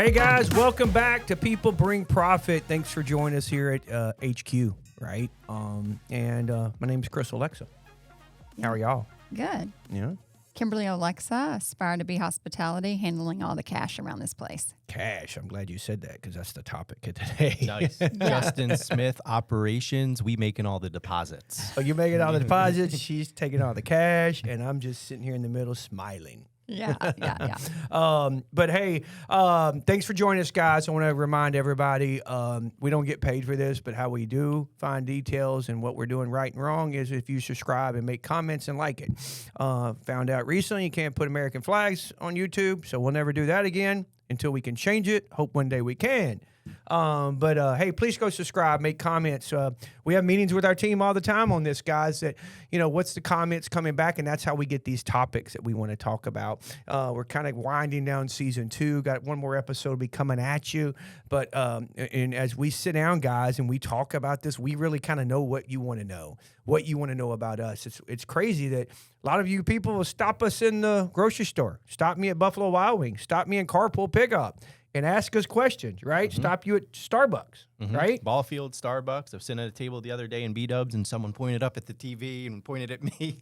Hey guys, welcome back to People Bring Profit. Thanks for joining us here at HQ, right? My name is Chris Olexa. How are y'all? Good. Yeah. Kimberly Olexa, aspire to be hospitality, handling all the cash around this place. Cash. I'm glad you said that because that's the topic of today. Nice. Justin Smith, operations. We making all the deposits. So you're making all the deposits, she's taking all the cash, and I'm just sitting here in the middle smiling. Yeah. But hey, thanks for joining us, guys. I want to remind everybody, we don't get paid for this, but how we do find details and what we're doing right and wrong is if you subscribe and make comments and like it. Found out recently you can't put American flags on YouTube, so we'll never do that again until we can change it. Hope one day we can. Hey, please go subscribe, make comments. We have meetings with our team all the time on this, guys, that, what's the comments coming back? And that's how we get these topics that we want to talk about. We're kind of winding down season 2. Got one more episode be coming at you. But, and as we sit down, guys, and we talk about this, we really kind of know what you want to know about us. It's crazy that a lot of you people will stop us in the grocery store, stop me at Buffalo Wild Wings, stop me in carpool pickup, and ask us questions, right? Mm-hmm. Stop you at Starbucks, right? Ball field, Starbucks. I was sitting at a table the other day in B-Dubs, and someone pointed up at the TV and pointed at me.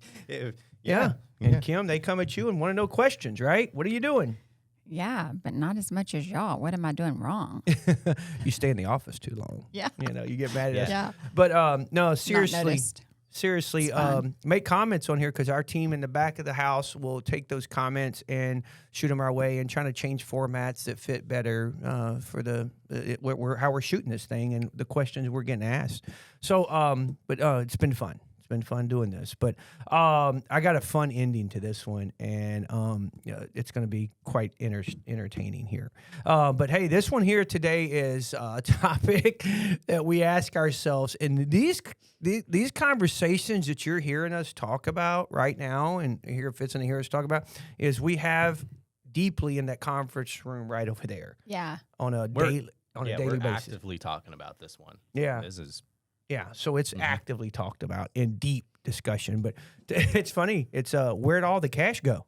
Yeah. And Kim, they come at you and want to know questions, right? What are you doing? Yeah, but not as much as y'all. What am I doing wrong? You stay in the office too long. Yeah. You get mad at us. Yeah. But no, seriously. Seriously, make comments on here because our team in the back of the house will take those comments and shoot them our way and trying to change formats that fit better for how we're shooting this thing and the questions we're getting asked. So, it's been fun. It's been fun doing this. But I got a fun ending to this one, and it's going to be quite entertaining here. But hey, this one here today is a topic that we ask ourselves, and these conversations that you're hearing us talk about right now, and here fits in to hear us talk about, is we have deeply in that conference room right over there. Yeah. On a daily basis. We're actively talking about this one. Yeah. So it's actively talked about in deep discussion. But it's funny. It's where'd all the cash go?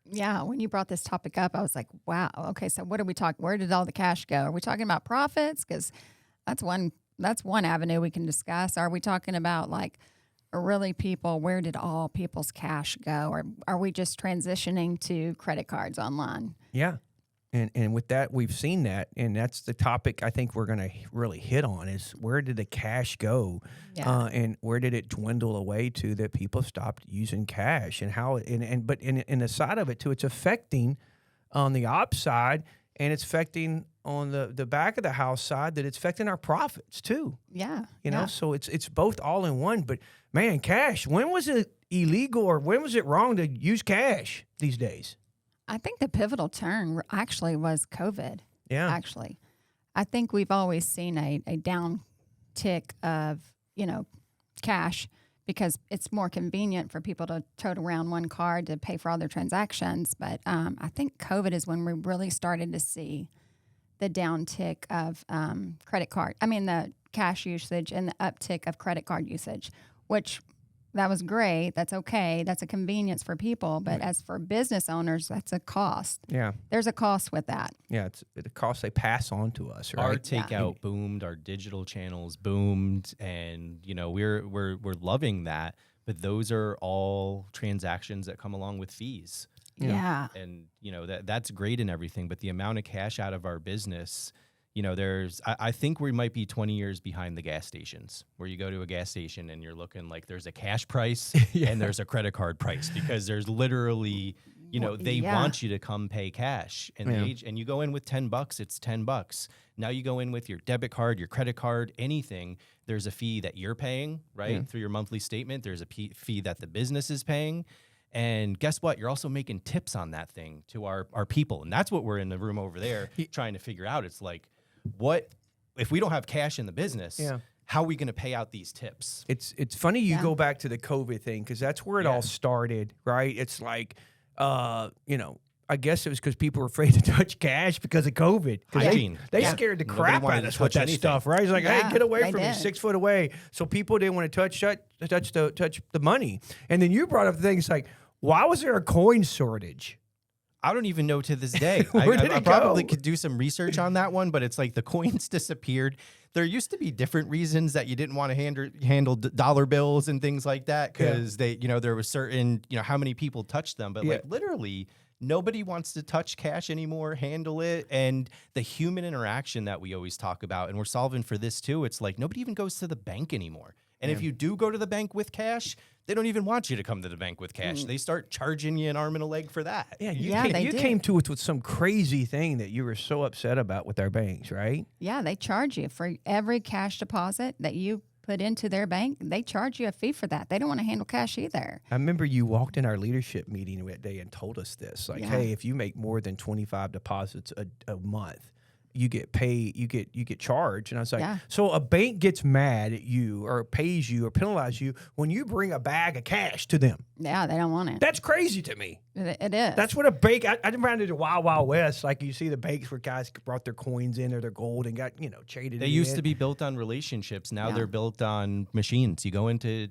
Yeah. When you brought this topic up, I was like, wow. Okay, so what are we talking? Where did all the cash go? Are we talking about profits? Because that's one avenue we can discuss. Are we talking about really people? Where did all people's cash go? Or are we just transitioning to credit cards online? Yeah. And with that, we've seen that, and that's the topic I think we're going to really hit on is where did the cash go, and where did it dwindle away to that people stopped using cash, and how but in the side of it too, it's affecting on the ops side, and it's affecting on the back of the house side that it's affecting our profits too. Yeah, so it's both all in one. But man, cash. When was it illegal or when was it wrong to use cash these days? I think the pivotal turn actually was COVID. Yeah. Actually, I think we've always seen a downtick of, cash because it's more convenient for people to tote around one card to pay for all their transactions. But I think COVID is when we really started to see the downtick of the cash usage and the uptick of credit card usage, which that was great. That's okay. That's a convenience for people. But as for business owners, that's a cost. Yeah. There's a cost with that. Yeah, it's the cost they pass on to us, right? Our takeout boomed, our digital channels boomed, and we're loving that. But those are all transactions that come along with fees. Yeah. And that's great and everything, but the amount of cash out of our business, I think we might be 20 years behind the gas stations, where you go to a gas station and you're looking like there's a cash price and there's a credit card price, because there's literally, they want you to come pay cash, and and you go in with $10, it's $10. Now you go in with your debit card, your credit card, anything. There's a fee that you're paying, right? Through your monthly statement. There's a fee that the business is paying. And guess what? You're also making tips on that thing to our people. And that's what we're in the room over there trying to figure out. It's like, what if we don't have cash in the business? How are we going to pay out these tips? It's funny you go back to the COVID thing, because that's where it all started, right? It's like, I guess it was because people were afraid to touch cash because of COVID. Hygiene. They scared the crap out of us with that stuff, right? It's like, hey, get away from me, 6 foot away. So people didn't want to touch the money. And then you brought up things like, why was there a coin shortage? I don't even know to this day. Where did I it probably go? could do some research on that one, but it's like the coins disappeared. There used to be different reasons that you didn't want to handle dollar bills and things like that because they, there was certain, how many people touched them. But like literally nobody wants to touch cash anymore, handle it. And the human interaction that we always talk about, and we're solving for this too, it's like nobody even goes to the bank anymore. And if you do go to the bank with cash, they don't even want you to come to the bank with cash. They start charging you an arm and a leg for that. Yeah, they came to us with some crazy thing that you were so upset about with our banks, right? Yeah, they charge you for every cash deposit that you put into their bank. They charge you a fee for that. They don't want to handle cash either. I remember you walked in our leadership meeting that day and told us this, like, hey, if you make more than 25 deposits a month, you get paid, you get charged. And I was like, so a bank gets mad at you or pays you or penalizes you when you bring a bag of cash to them. Yeah, they don't want it. That's crazy to me. It is. That's what a bank, I ran into the Wild Wild West. Like you see the banks where guys brought their coins in or their gold and got, traded. They used to be built on relationships. Now they're built on machines. You go into,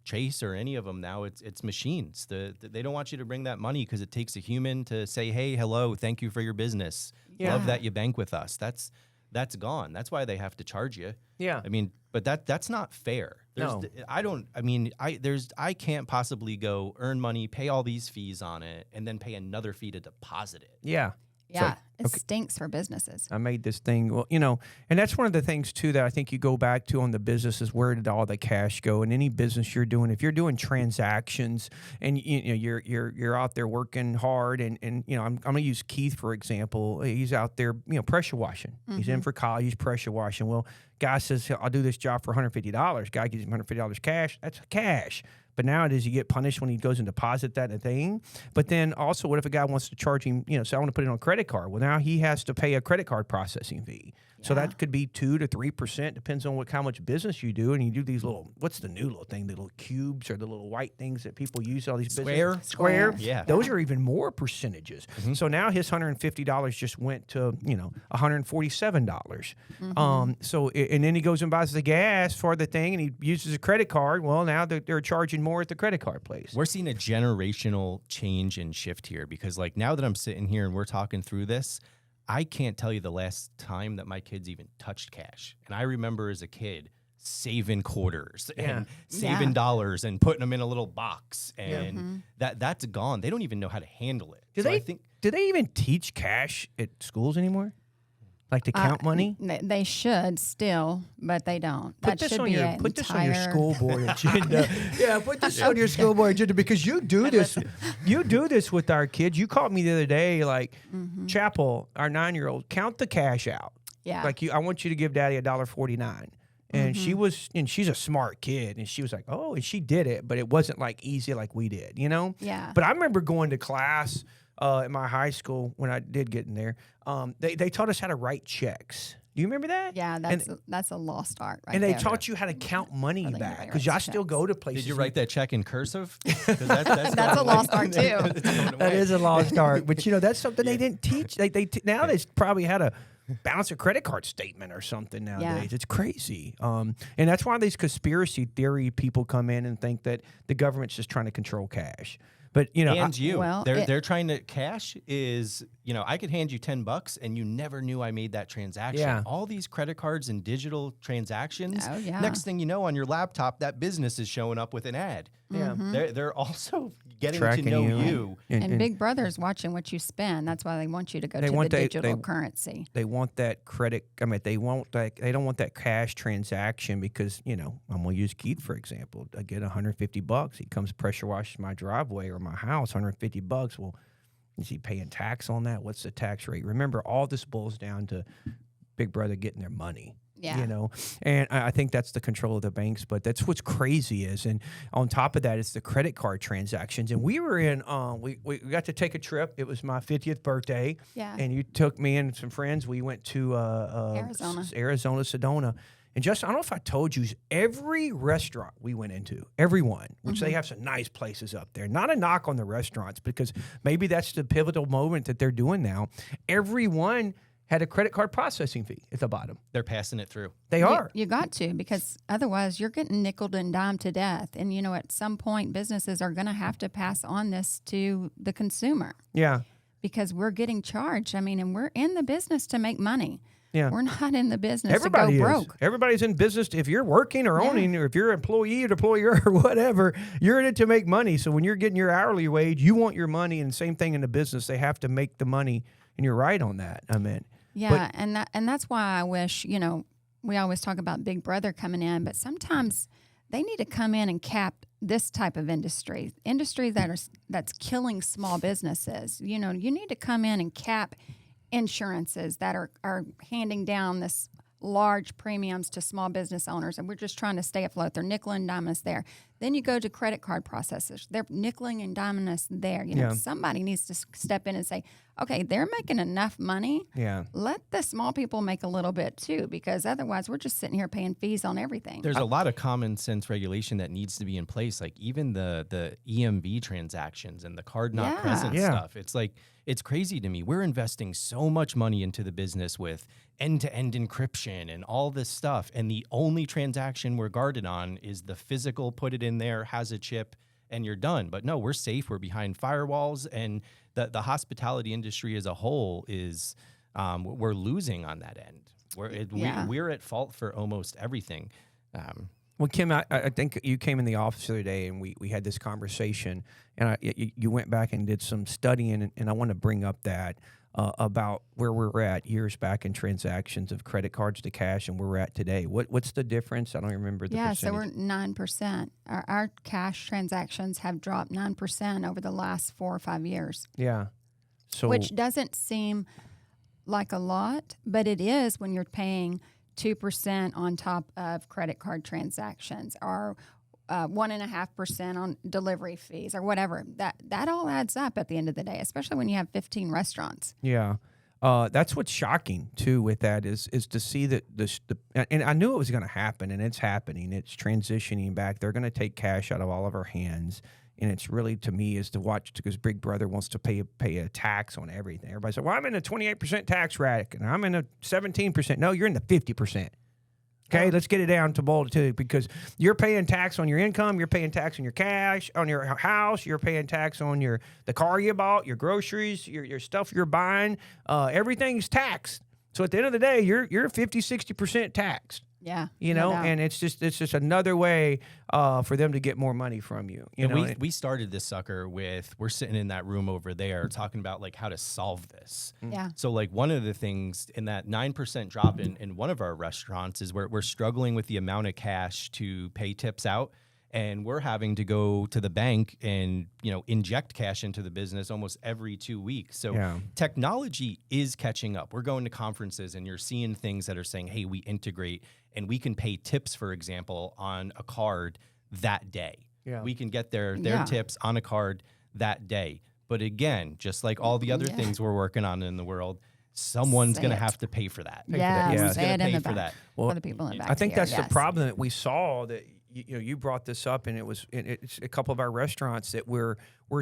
Chase or any of them now, it's machines. They don't want you to bring that money because it takes a human to say, hey, hello, thank you for your business. Love that you bank with us. That's gone. That's why they have to charge you. Yeah. I mean, but that's not fair. No. I can't possibly go earn money, pay all these fees on it, and then pay another fee to deposit it. Yeah. Yeah, it stinks for businesses. I made this thing, well, and that's one of the things too that I think you go back to on the business is where did all the cash go? In any business you're doing, if you're doing transactions and you're out there working hard, and I'm gonna use Keith for example. He's out there, pressure washing. He's in for college, he's pressure washing. Well, guy says I'll do this job for $150. Guy gives him $150 cash. That's cash. But nowadays, you get punished when he goes and deposit that thing. But then also, what if a guy wants to charge him, say, I want to put it on a credit card. Well, now he has to pay a credit card processing fee. So that could be 2 to 3%, depends on how much business you do. And you do these little, what's the new little thing, the little cubes or the little white things that people use, all these Square. Yeah. Those are even more percentages. So now his $150 just went to, $147. And then he goes and buys the gas for the thing and he uses a credit card. Well, now they're charging more at the credit card place. We're seeing a generational change and shift here because like now that I'm sitting here and we're talking through this, I can't tell you the last time that my kids even touched cash. And I remember as a kid saving quarters and saving dollars and putting them in a little box. And that's gone. They don't even know how to handle it. Do they even teach cash at schools anymore? Like to count money? They should still, but they don't. Put this on your school board agenda. Put this on your school board agenda because you do this. You do this with our kids. You called me the other day, like Chapel, our 9-year-old, count the cash out. Yeah. Like I want you to give Daddy $1.49. And she's a smart kid, and she was like, oh, and she did it, but it wasn't like easy like we did, Yeah. But I remember going to class at my high school when I did get in there. They taught us how to write checks. Do you remember that? Yeah, that's a lost art right And they there. taught you how to count money Really back nobody because I writes still checks. go to places. Did you write that check in cursive? 'Cause That's a lost art too. That is a lost art, but that's something they didn't teach. Now they probably had a balance a credit card statement or something nowadays. Yeah. It's crazy. And that's why these conspiracy theory people come in and think that the government's just trying to control cash. But they're trying to cash is, I could hand you $10 and you never knew I made that transaction. Yeah. All these credit cards and digital transactions. Oh, yeah. Next thing you know, on your laptop, that business is showing up with an ad. Yeah. They're also getting Tracking to know you. you. And Big Brother's watching what you spend. That's why they want you to go to the digital currency. They want that credit. I mean, they don't want that cash transaction because, I'm going to use Keith, for example. I get $150. He comes pressure washes my driveway or my house, $150. Well, is he paying tax on that? What's the tax rate? Remember, all this boils down to Big Brother getting their money. Yeah. And I think that's the control of the banks, but that's what's crazy is. And on top of that, it's the credit card transactions. And we were in, we got to take a trip. It was my 50th birthday. Yeah. And you took me and some friends. We went to Arizona, Sedona. And just, I don't know if I told you, every restaurant we went into, everyone, which they have some nice places up there. Not a knock on the restaurants because maybe that's the pivotal moment that they're doing now. Everyone had a credit card processing fee at the bottom. They're passing it through. They are. You got to, because otherwise you're getting nickeled and dimed to death. And, at some point businesses are going to have to pass on this to the consumer. Yeah. because we're getting charged. I mean, and we're in the business to make money. Yeah. We're not in the business Everybody to go is. broke. Everybody's in business. If you're working or Yeah. owning, or if you're an employee or employer or whatever, you're in it to make money. So when you're getting your hourly wage, you want your money. And same thing in the business, they have to make the money. And you're right on that. I mean, Yeah, and that's why I wish, we always talk about Big Brother coming in, but sometimes they need to come in and cap this type of industry that's killing small businesses. You need to come in and cap insurances that are handing down this large premiums to small business owners, and we're just trying to stay afloat. They're nickel and diming us there. Then you go to credit card processors. They're nickeling and diming us there. Somebody needs to step in and say, okay, they're making enough money. Yeah. Let the small people make a little bit too, because otherwise we're just sitting here paying fees on everything. There's a lot of common sense regulation that needs to be in place, like even the EMV transactions and the card not present stuff. It's like, it's crazy to me. We're investing so much money into the business with end-to-end encryption and all this stuff, and the only transaction we're guarded on is the physical, put it in there, has a chip, and you're done. But no, we're safe. We're behind firewalls, and the hospitality industry as a whole is we're losing on that end. We're at fault for almost everything. Well, Kim, I think you came in the office the other day and we had this conversation, and you went back and did some studying, and I want to bring up that about where we're at years back in transactions of credit cards to cash and where we're at today. What's the difference? I don't remember the percentage. So we're 9%. Our cash transactions have dropped 9% over the last 4 or 5 years. Yeah. So which doesn't seem like a lot, but it is when you're paying 2% on top of credit card transactions, or 1.5% on delivery fees, or whatever. That all adds up at the end of the day, especially when you have 15 restaurants. Yeah. That's what's shocking too with that is to see that and I knew it was going to happen, and it's happening. It's transitioning back. They're going to take cash out of all of our hands. And it's really, to me, is to watch, because Big Brother wants to pay a tax on everything. Everybody said, well, I'm in a 28% tax rack, and I'm in a 17%. No, you're in the 50%. Okay, let's get it down to bold too, because you're paying tax on your income, you're paying tax on your cash, on your house, you're paying tax on the car you bought, your groceries, your stuff you're buying. Everything's taxed. So at the end of the day, you're 50, 60% taxed. Yeah. And it's just another way for them to get more money from you. We started this sucker with, we're sitting in that room over there talking about like how to solve this. Yeah. So like one of the things in that 9% drop in one of our restaurants is we're struggling with the amount of cash to pay tips out. And we're having to go to the bank and, inject cash into the business almost every 2 weeks. So technology is catching up. We're going to conferences and you're seeing things that are saying, hey, we integrate and we can pay tips, for example, on a card that day. Yeah. We can get their tips on a card that day. But again, just like all the other things we're working on in the world, someone's going to have to pay for that. Yeah, say it in the back. That. For the people in the back. I think here, that's the problem that we saw, that you brought this up, and it's a couple of our restaurants that we're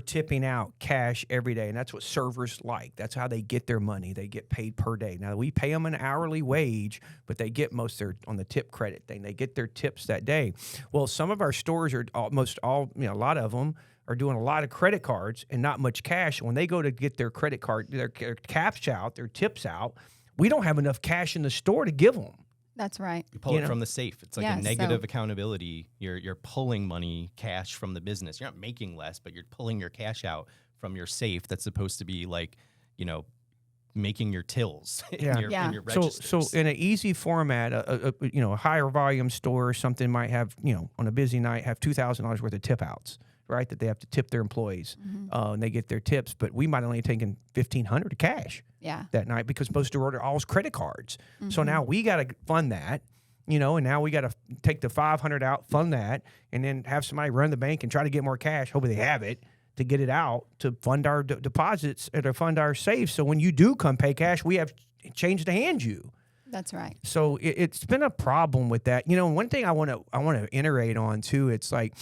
tipping out cash every day, and that's what servers like. That's how they get their money. They get paid per day. Now we pay them an hourly wage, but they get most their on the tip credit thing. They get their tips that day. Well, some of our stores are almost all, a lot of them are doing a lot of credit cards and not much cash. When they go to get their credit card, their cash out, their tips out, we don't have enough cash in the store to give them. That's right. You pull it from the safe. It's like a negative so accountability. You're pulling money, cash from the business. You're not making less, but you're pulling your cash out from your safe. That's supposed to be like, making your tills in your registers. So in an easy format, a higher volume store or something might have, on a busy night, have $2,000 worth of tip outs, right? That they have to tip their employees, and they get their tips. But we might only have taken $1,500 of cash that night, because most of our all credit cards. So now we got to fund that, and now we got to take the $500 out, fund that, and then have somebody run the bank and try to get more cash. Hopefully they have it to get it out to fund our deposits or to fund our safes. So when you do come pay cash, we have change to hand you. That's right. So it's been a problem with that. One thing I want to iterate on too. It's like,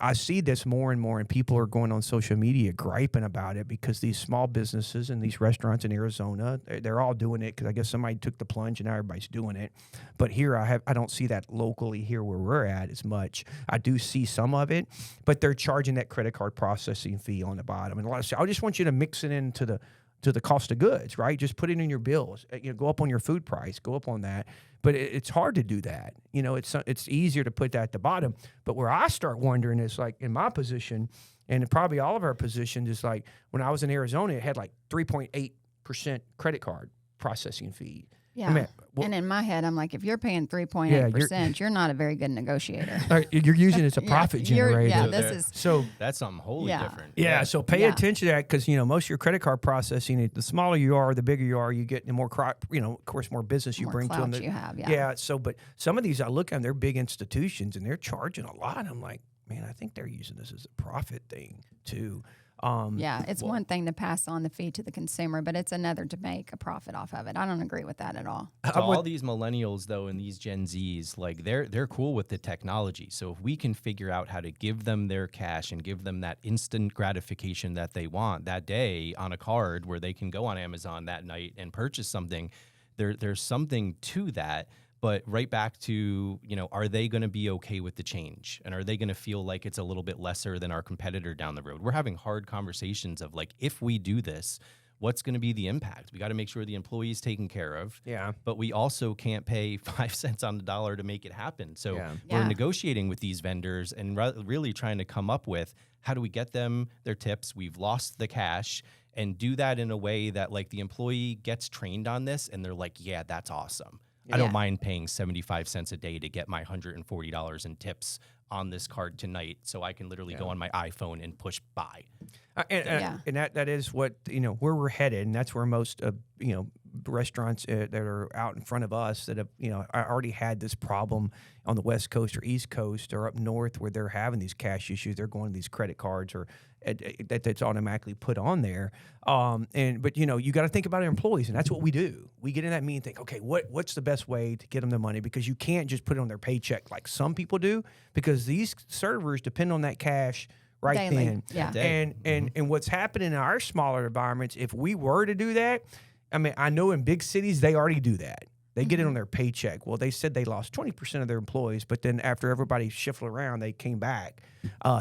I see this more and more, and people are going on social media griping about it because these small businesses and these restaurants in Arizona, they're all doing it because I guess somebody took the plunge and now everybody's doing it. But here I don't see that locally here where we're at as much. I do see some of it, but they're charging that credit card processing fee on the bottom. And a lot of I just want you to mix it into the cost of goods, right? Just put it in your bills. Go up on your food price, go up on that. But it's hard to do that. It's easier to put that at the bottom. But where I start wondering is like in my position, and probably all of our positions, is like when I was in Arizona, it had like 3.8% credit card processing fee. Yeah. And in my head, I'm like, if you're paying 3.8%, you're not a very good negotiator. You're using it as a profit generator. Yeah, so that's something wholly different. Yeah, so pay attention to that because most of your credit card processing, the smaller you are, the bigger you are, you get the more of course, more business you bring to them. You have, So, but some of these I look at, they're big institutions and they're charging a lot. I'm like, man, I think they're using this as a profit thing too. It's one thing to pass on the fee to the consumer, but it's another to make a profit off of it. I don't agree with that at all. To all these millennials, though, and these Gen Zs, like they're cool with the technology. So if we can figure out how to give them their cash and give them that instant gratification that they want that day on a card where they can go on Amazon that night and purchase something, there's something to that. But right back to, are they going to be okay with the change? And are they going to feel like it's a little bit lesser than our competitor down the road? We're having hard conversations of like, if we do this, what's going to be the impact? We got to make sure the employee is taken care of. Yeah. But we also can't pay 5 cents on the dollar to make it happen. So we're negotiating with these vendors and really trying to come up with how do we get them their tips? We've lost the cash, and do that in a way that like the employee gets trained on this and they're like, yeah, that's awesome. I don't mind paying 75 cents a day to get my $140 in tips on this card tonight, so I can literally go on my iPhone and push buy. And that is what where we're headed, and that's where most restaurants that are out in front of us that have already had this problem on the West Coast or East Coast or up north where they're having these cash issues. They're going to these credit cards or that's automatically put on there. But you got to think about our employees, and that's what we do. We get in that meeting and think, okay, what's the best way to get them the money? Because you can't just put it on their paycheck like some people do, because these servers depend on that cash right daily. then. And what's happening in our smaller environments, if we were to do that, I mean, I know in big cities they already do that. They get it on their paycheck. Well, they said they lost 20% of their employees, but then after everybody shifted around, they came back.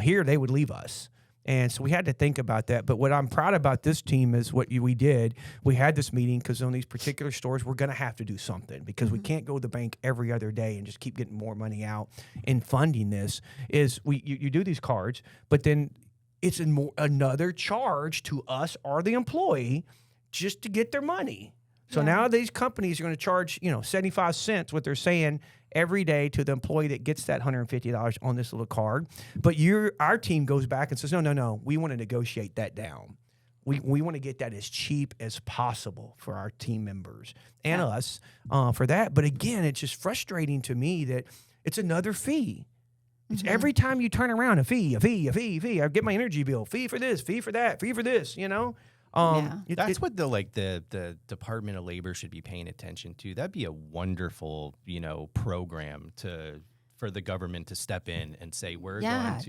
Here, they would leave us. And so we had to think about that. But what I'm proud about this team is what we did. We had this meeting because on these particular stores, we're going to have to do something because we can't go to the bank every other day and just keep getting more money out. And funding this is you do these cards, but then it's another charge to us or the employee just to get their money. So now these companies are going to charge 75 cents, what they're saying, every day to the employee that gets that $150 on this little card. But our team goes back and says, no, we want to negotiate that down. We want to get that as cheap as possible for our team members and us for that. But again, it's just frustrating to me that it's another fee. It's every time you turn around, a fee. I get my energy bill, fee for this, fee for that, fee for this, That's what the Department of Labor should be paying attention to. That'd be a wonderful, program for the government to step in and say, we're going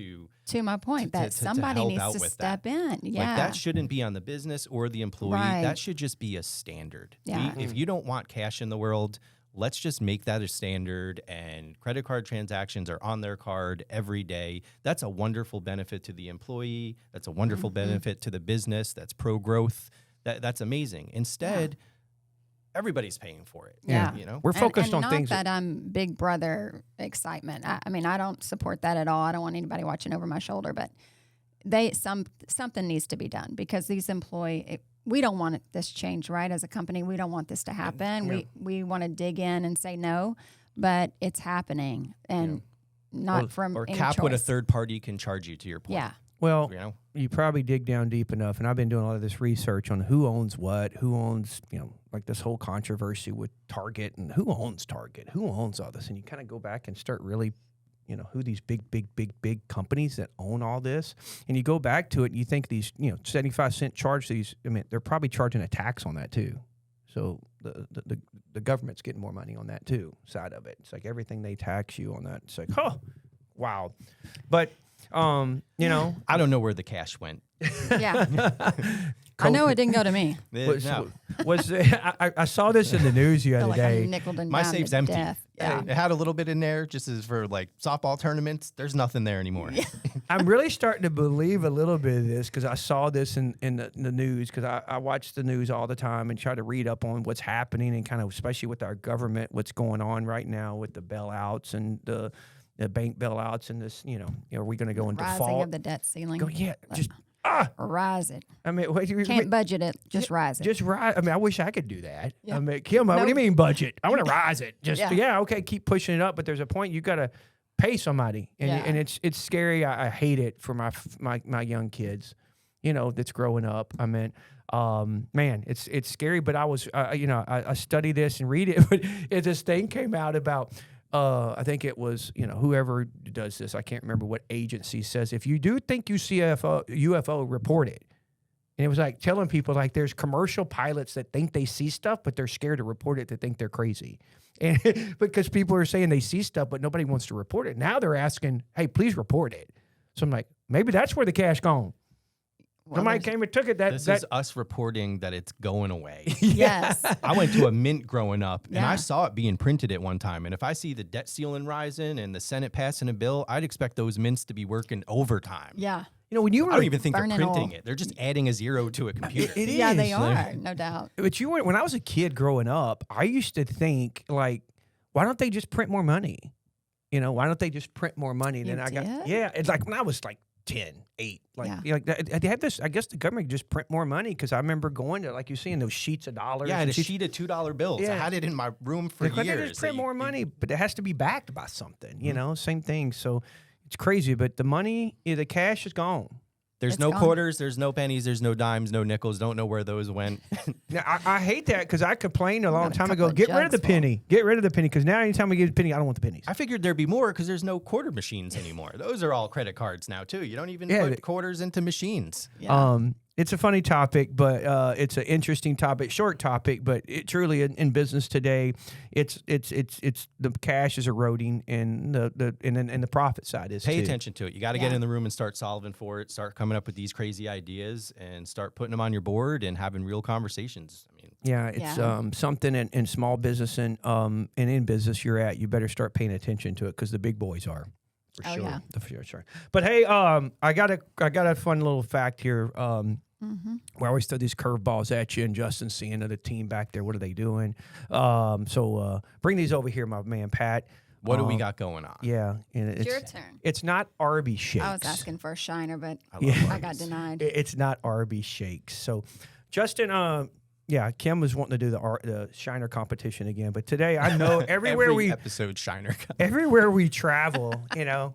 to my point, that somebody needs to step in. Yeah. Like that shouldn't be on the business or the employee. Right. That should just be a standard. Yeah. If you don't want cash in the world, let's just make that a standard, and credit card transactions are on their card every day. That's a wonderful benefit to the employee. That's a wonderful benefit to the business. That's pro-growth. That's amazing. Instead, everybody's paying for it. Yeah. We're focused on not things that I'm Big Brother excitement. I mean, I don't support that at all. I don't want anybody watching over my shoulder, but something needs to be done because these employees, we don't want this change, right? As a company, we don't want this to happen. Yeah. We want to dig in and say no, but it's happening, and not from or any cap choice. what a third party can charge you. To your point, Yeah. Well, you probably dig down deep enough, and I've been doing a lot of this research on who owns what, who owns, like this whole controversy with Target and who owns Target, who owns all this, and you kind of go back and start really, who these big companies that own all this, and you go back to it, and you think these, 75-cent charge these, they're probably charging a tax on that too. So the government's getting more money on that too, side of it. It's like everything they tax you on that. It's like, oh, wow. But, you know. I don't know where the cash went. Yeah. I know it didn't go to me. No. I saw this in the news the other Like day. I'm nickeled and My dimed safe's to empty. death. Yeah. It had a little bit in there just as for like softball tournaments. There's nothing there anymore. I'm really starting to believe a little bit of this because I saw this in the news because I watch the news all the time and try to read up on what's happening and kind of especially with our government, what's going on right now with the bailouts and the bank bailouts and this, are we going to go into Rising default? of the debt ceiling. Just rise it. I mean, Can't budget it. Just rise it. Just rise. I mean, I wish I could do that. Yeah. I mean, Kim, what do you mean budget? I want to rise it. Just Yeah. Okay, keep pushing it up, but there's a point you got to pay somebody, and it's scary. I hate it for my young kids, that's growing up. I mean, man, it's scary. But I was, I study this and read it, but this thing came out about. I think it was, whoever does this, I can't remember what agency says, if you do think you see a UFO, report it. And it was like telling people like there's commercial pilots that think they see stuff, but they're scared to report it. They think they're crazy. And because people are saying they see stuff, but nobody wants to report it. Now they're asking, hey, please report it. So I'm like, maybe that's where the cash gone. Well, Somebody came and took it. This is us reporting that it's going away. Yes. I went to a mint growing up, and Yeah. I saw it being printed at one time. And if I see the debt ceiling rising and the Senate passing a bill, I'd expect those mints to be working overtime. Yeah. when you were, I don't even think they're burning printing oil. it. They're just adding a zero to a computer. It Yeah, they is. are. No doubt. But when I was a kid growing up, I used to think like, why don't they just print more money? Why don't they just print more money? You did? It's like when I was like 10, 8, like, Yeah. they had this, I guess the government just print more money because I remember going to, like you see in those sheets of dollars. Yeah, I had and a sheets- sheet of $2 bills. Yeah. I had it in my room for Like, why don't they years. just print that you- more money, but it has to be backed by something, same thing. So it's crazy, but the money, the cash is gone. There's It's no gone. quarters, there's no pennies, there's no dimes, no nickels. Don't know where those went. Now, I hate that because I complained a long got a time couple ago, of get rid of the jugs full. penny. Get rid of the penny because now anytime I get a penny, I don't want the pennies. I figured there'd be more because there's no quarter machines anymore. Those are all credit cards now too. You don't even Yeah, put quarters into machines. Yeah. It's a funny topic, but it's an interesting topic, short topic, but it truly in business today, it's the cash is eroding and the profit side is Pay too. attention to it. You got to get Yeah. in the room and start solving for it. Start coming up with these crazy ideas and start putting them on your board and having real conversations. I mean, Yeah, it's Yeah. Something in small business and in business you're at, you better start paying attention to it because the big boys are. For Oh, sure. yeah. For sure. But hey, I got a fun little fact here. We always throw these curveballs at you, and Justin's seeing the team back there. What are they doing? So bring these over here, my man Pat. what do we got going on? Yeah, and It's your turn. It's not Arby's shakes. I was asking for a shiner, but love I got denied. It's not Arby's shakes. So, Justin, yeah, Kim was wanting to do the Shiner competition again, but today I know everywhere Every we episode Shiner. everywhere we travel,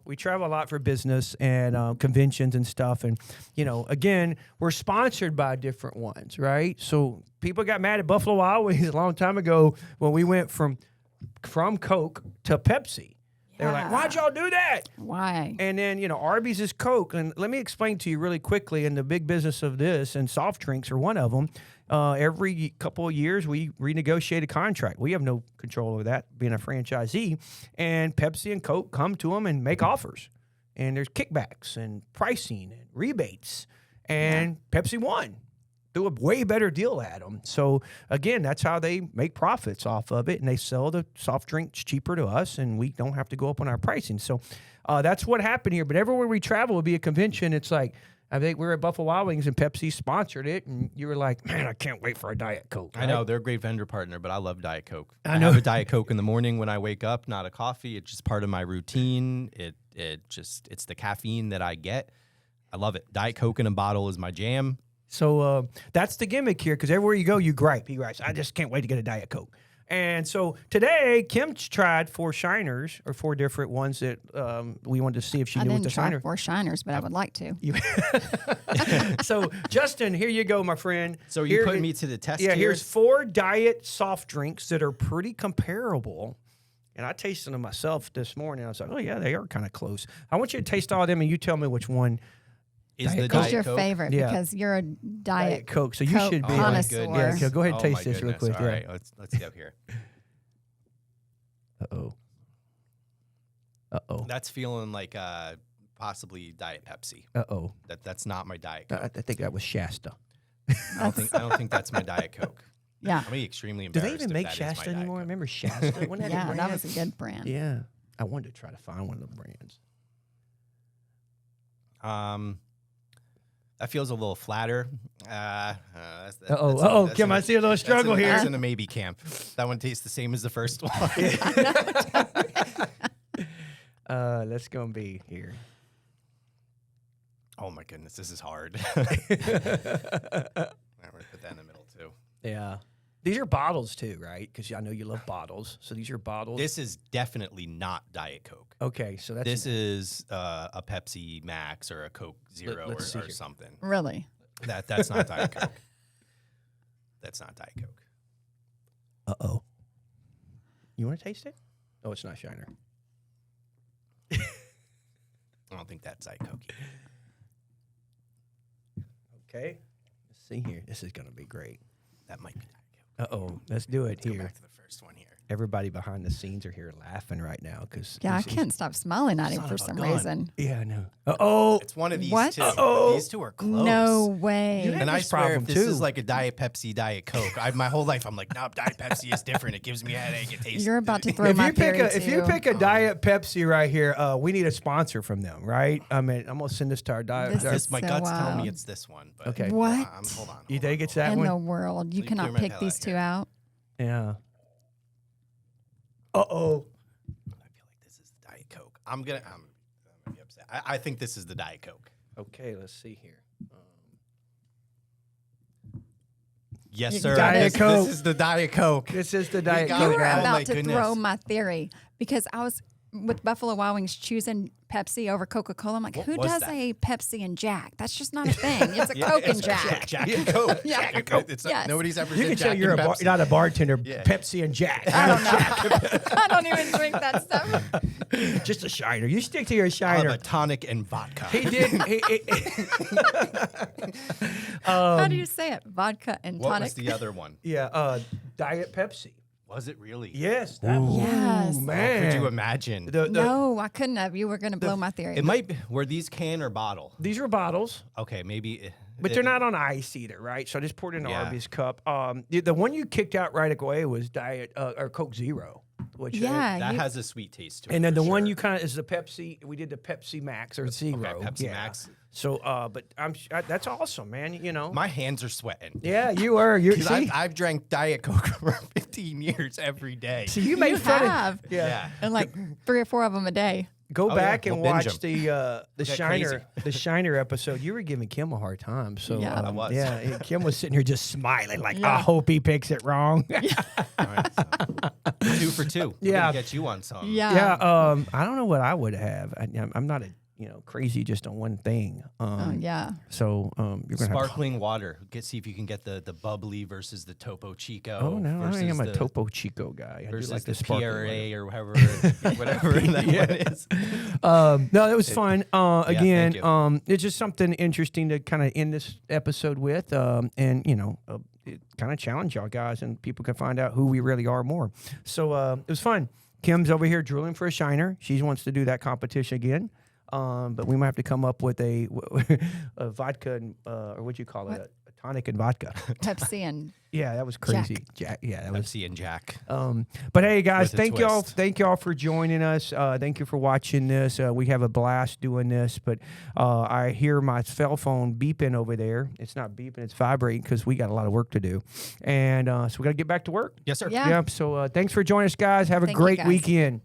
we travel a lot for business and conventions and stuff. And, again, we're sponsored by different ones, right? So people got mad at Buffalo Wild Wings a long time ago when we went from Coke to Pepsi. They were like, Yeah. why'd y'all do that? Why? And then, Arby's is Coke. And let me explain to you really quickly in the big business of this, and soft drinks are one of them. Every couple of years, we renegotiate a contract. We have no control over that, being a franchisee. And Pepsi and Coke come to them and make offers. And there's kickbacks and pricing and rebates. And Pepsi won. Do a way better deal at them. So, again, that's how they make profits off of it. And they sell the soft drinks cheaper to us, and we don't have to go up on our pricing. So that's what happened here. But everywhere we travel would be a convention. It's like, I think we were at Buffalo Wild Wings, and Pepsi sponsored it. And you were like, man, I can't wait for a Diet Coke. I know they're a great vendor partner, but I love Diet Coke. I I know. have a Diet Coke in the morning when I wake up, not a coffee. It's just part of my routine. It's the caffeine that I get. I love it. Diet Coke in a bottle is my jam. So that's the gimmick here, because everywhere you go, you gripe. He gripes, I just can't wait to get a Diet Coke. And so today, Kim tried 4 shiners, or 4 different ones that we wanted to see if she I knew what didn't the try shiner. 4 shiners, but I would like to. So, Justin, here you go, my friend. So you Here put is- me to the test Yeah, here? here's 4 diet soft drinks that are pretty comparable. And I tasted them myself this morning. I was like, oh, yeah, they are kind of close. I want you to taste all of them, and you tell me which one is Diet the Coke. What's Diet your Coke? favorite? Yeah. Because you're a Diet Coke. So you Coke should be. connoisseur. Yeah, so go ahead and Oh, taste my this real goodness. quick. All Yeah. right, let's go here. Uh-oh. Uh-oh. That's feeling like possibly Diet Pepsi. Uh-oh. That's not my Diet Coke. I think that was Shasta. I don't think that's my Diet Coke. Yeah. I'm gonna be extremely Do embarrassed. they even if make that is my Shasta Diet anymore? Coke. Remember Shasta? Wasn't that a Yeah, that brand? was a good brand. Yeah. I wanted to try to find one of the brands. That feels a little flatter. Kim, I see a little struggle here. That's in a maybe camp. That one tastes the same as the first one. Let's go and be here. Oh my goodness, this is hard. I'm gonna put that in the middle too. Yeah. These are bottles too, right? Because I know you love bottles. So these are bottles. This is definitely not Diet Coke. Okay, so that's This is a Pepsi Max or a Coke Zero let's see or here. something. Really? That's not Diet Coke. That's not Diet Coke. Uh-oh. You want to taste it? Oh, it's not Shiner. I don't think that's Diet Coke either. Okay. Let's see here. This is going to be great. That might be Diet Coke. Uh-oh. Let's do it Let's go here. back to the first one here. Everybody behind the scenes are here laughing right now because Yeah, I can't stop smiling at him Son for of a some gun. reason. Yeah, I know. Uh-oh. It's one of these What? two. Uh-oh. These two are close. No way. You had And I this swear, problem, if this too. is like a Diet Pepsi, Diet Coke, my whole life I'm like, no, Diet Pepsi is different. It gives me a headache. It tastes. You're about to throw If my you pick theory if you too. pick a Diet Pepsi right here, we need a sponsor from them, right? I mean, I'm gonna send this to our Diet. This our- is My so guts tell me wild. it's this one. But Okay. What? Hold on. You hold think on, it's hold that in one? the world. You Let me cannot clear my pick palate these two here. out. Yeah. Uh-oh. on. I feel like this is the Diet Coke. I'm gonna be upset. I think this is the Diet Coke. Okay, let's see here. Yes, You sir. got it. This Coke. is the Diet Coke. This is the Diet got You Coke. it. were Oh, guys. my about to goodness. throw my theory because I was with Buffalo Wild Wings choosing Pepsi over Coca-Cola. I'm like, What who was does that? a Pepsi and Jack? That's just not a thing. It's a Coke and Jack. Jack and Coke. Yeah. Jack and Coke. It's Yes. Nobody's ever You said can Jack tell you're and Pepsi. not a bartender. Yeah. Pepsi and Jack. I don't know. I don't even drink that stuff. Just a Shiner. You stick to your I'll have Shiner. a tonic and vodka. He did. How do you say it? Vodka and What tonic. was the other one? Yeah. Diet Pepsi. Was it really? Yes. That Yes. Ooh, Oh, man. Could you imagine? No, I couldn't have. You were going to blow my theory. It might be. Were these can or bottle? These are bottles. Okay, maybe. But they're not on ice either, right? So I just poured it in an Yeah. Arby's cup. The one you kicked out right away was Diet or Coke Zero, which Yeah. That you- has a sweet taste to it. and then for the one sure. you kind of is the Pepsi. We did the Pepsi Max or Zero. Okay, Pepsi yeah. Max. So, but that's awesome, man. You know. My hands are sweating. Yeah, you were. You 'Cause see. I've drank Diet Coke for 15 years every day. So you made You fun have. of. Yeah. Yeah. and like 3 or 4 of them a day. Go Oh, back yeah, and we'll binge watch the Get Shiner the Shiner episode. You were giving Kim a hard time. So Yeah. I was. Yeah, Kim was sitting here just smiling like, Yeah. I hope he picks it wrong. All right, so 2 for 2. We're Yeah. gonna get you on some. Yeah. Yeah, I don't know what I would have. I'm not crazy just on one thing. Yeah. So you're gonna Sparkling water. See if you can get the bubbly versus the Topo Chico. have. Oh no, I versus am a the- Topo Chico guy. I do versus like the sparkling PRA water. or whatever that one is. No, it was fun. Again, thank you. it's just something interesting to kind of end this episode with, and it kind of challenge y'all guys, and people can find out who we really are more. So it was fun. Kim's over here drooling for a Shiner. She wants to do that competition again. But we might have to come up with a vodka and or what'd you call it? A tonic and vodka. Pepsi and Yeah, that was crazy. Jack. Yeah, that was. Pepsi and Jack. But hey, guys, With a thank y'all for joining us. Thank you for watching this. We have a blast doing this. But I hear my cell phone beeping over there. It's not beeping; it's vibrating because we got a lot of work to do, and so we got to get back to work. Yes, sir. Yeah. Yep. So thanks for joining us, guys. Have a Thank you, great guys. weekend.